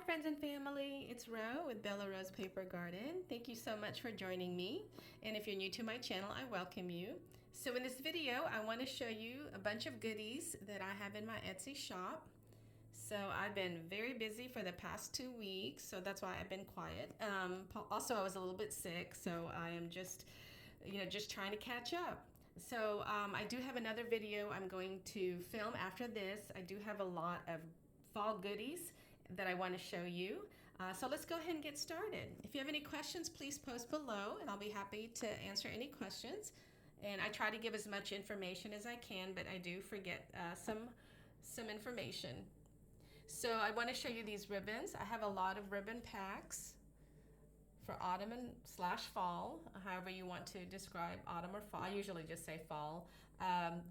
Hi friends and family, it's Ro with Bella Rose Paper Garden. Thank you so much for joining me. And if you're new to my channel, I welcome you. So in this video, I want to show you a bunch of goodies that I have in my Etsy shop. So I've been very busy for the past 2 weeks, so that's why I've been quiet. Also, I was a little bit sick, so I am just trying to catch up. So I do have another video I'm going to film after this. I do have a lot of fall goodies that I want to show you. So let's go ahead and get started. If you have any questions, please post below and I'll be happy to answer any questions. And I try to give as much information as I can, but I do forget some information. So I want to show you these ribbons. I have a lot of ribbon packs for autumn and / fall, however you want to describe autumn or fall. I usually just say fall.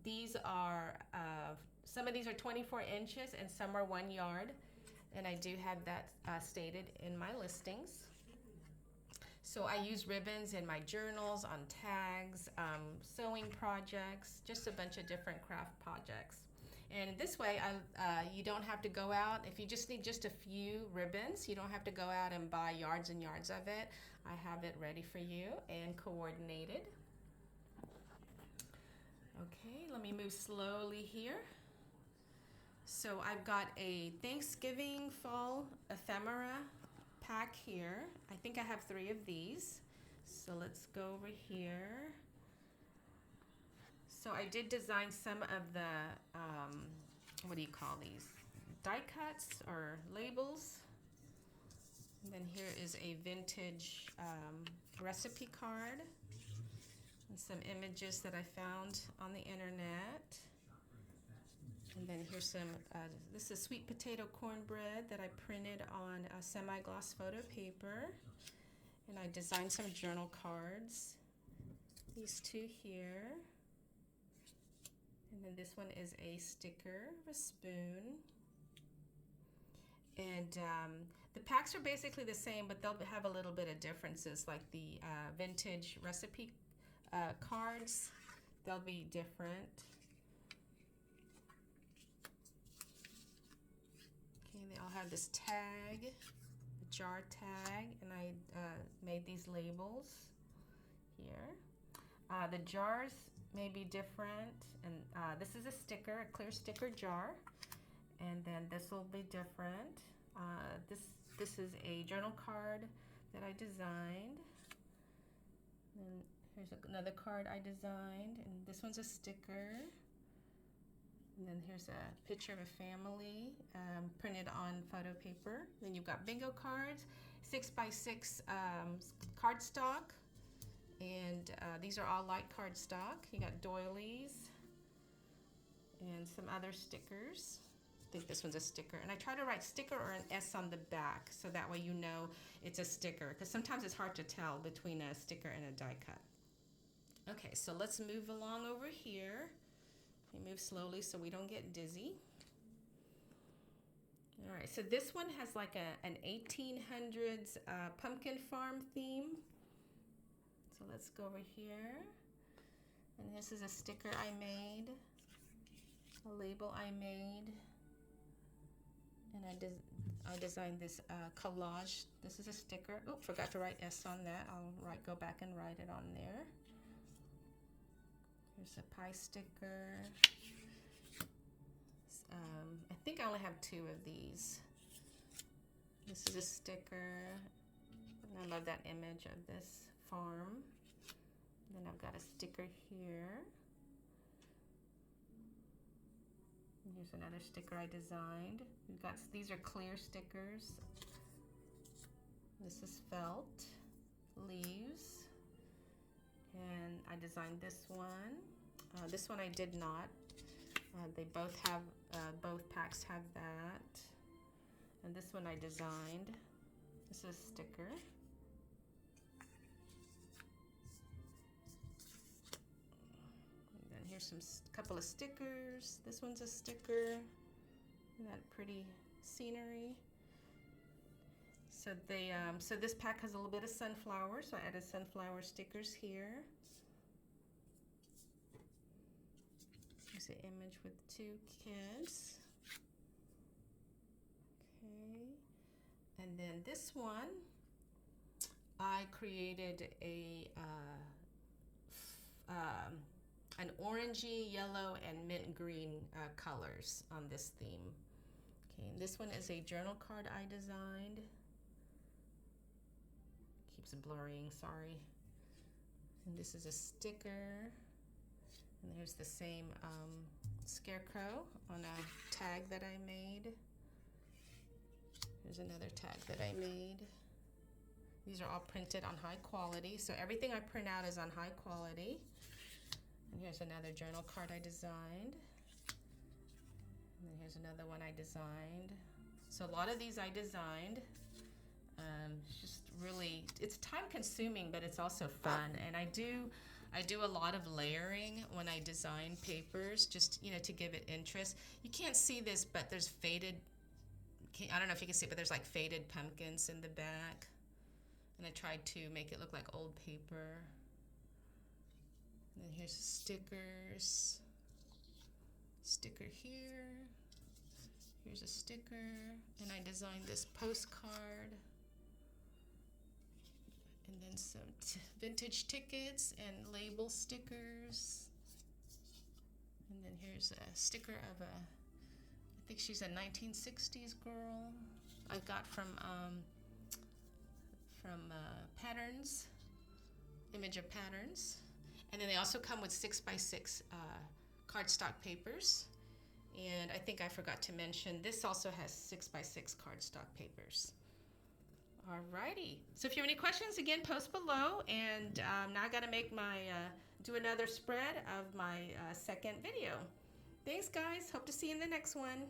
These are, some of these are 24 inches and some are 1 yard. And I do have that stated in my listings. So I use ribbons in my journals, on tags, sewing projects, just a bunch of different craft projects. And this way, you don't have to go out. If you just need just a few ribbons, you don't have to go out and buy yards and yards of it. I have it ready for you and coordinated. Okay, let me move slowly here. So I've got a Thanksgiving fall ephemera pack here. I think I have 3 of these. So let's go over here. So I did design some of the, what do you call these? Die cuts or labels. And then here is a vintage recipe card and some images that I found on the internet. And then here's some, this is sweet potato cornbread that I printed on a semi-gloss photo paper. And I designed some journal cards. These 2 here. And then this one is a sticker of a spoon. And the packs are basically the same, but they'll have a little bit of differences, like the vintage recipe cards. They'll be different. They all have this tag, a jar tag, and I made these labels here. The jars may be different, and this is a sticker, a clear sticker jar, and then this will be different. This is a journal card that I designed. And here's another card I designed, and this one's a sticker. And then here's a picture of a family printed on photo paper. Then you've got bingo cards, 6x6 cardstock, and these are all light cardstock. You got doilies and some other stickers. I think this one's a sticker. And I try to write sticker or an S on the back so that way you know it's a sticker, because sometimes it's hard to tell between a sticker and a die cut. Okay, so let's move along over here. We move slowly so we don't get dizzy. All right, so this one has like an 1800s pumpkin farm theme. So let's go over here. And this is a sticker I made, a label I made. And I designed this collage. This is a sticker. Oh, forgot to write S on that. I'll go back and write it on there. Here's a pie sticker. I think I only have 2 of these. This is a sticker. And I love that image of this farm. Then I've got a sticker here. And here's another sticker I designed. These are clear stickers. This is felt, leaves. And I designed this one. This one I did not. They both have, both packs have that. And this one I designed. This is a sticker. And then here's couple of stickers. This one's a sticker. Isn't that pretty scenery? So so this pack has a little bit of sunflower, so I added sunflower stickers here. There's an image with 2 kids. Okay. And then this one, I created an orangey, yellow, and mint green colors on this theme. Okay, and this one is a journal card I designed. Keeps blurring, sorry. And this is a sticker. And there's the same scarecrow on a tag that I made. Here's another tag that I made. These are all printed on high quality. So everything I print out is on high quality. And here's another journal card I designed. And then here's another one I designed. So a lot of these I designed. Just really, it's time consuming, but it's also fun. And I do a lot of layering when I design papers, just, you know, to give it interest. You can't see this, but there's faded, I don't know if you can see it, but there's like faded pumpkins in the back. And I tried to make it look like old paper. And then here's stickers. Sticker here. Here's a sticker. And I designed this postcard. And then some vintage tickets and label stickers. And then here's a sticker of I think she's a 1960s girl I got from Patterns, Image of Patterns. And then they also come with 6x6 cardstock papers. And I think I forgot to mention, this also has 6x6 cardstock papers. Alrighty. So if you have any questions, again, post below. And now I got to make my, do another spread of my second video. Thanks, guys. Hope to see you in the next one.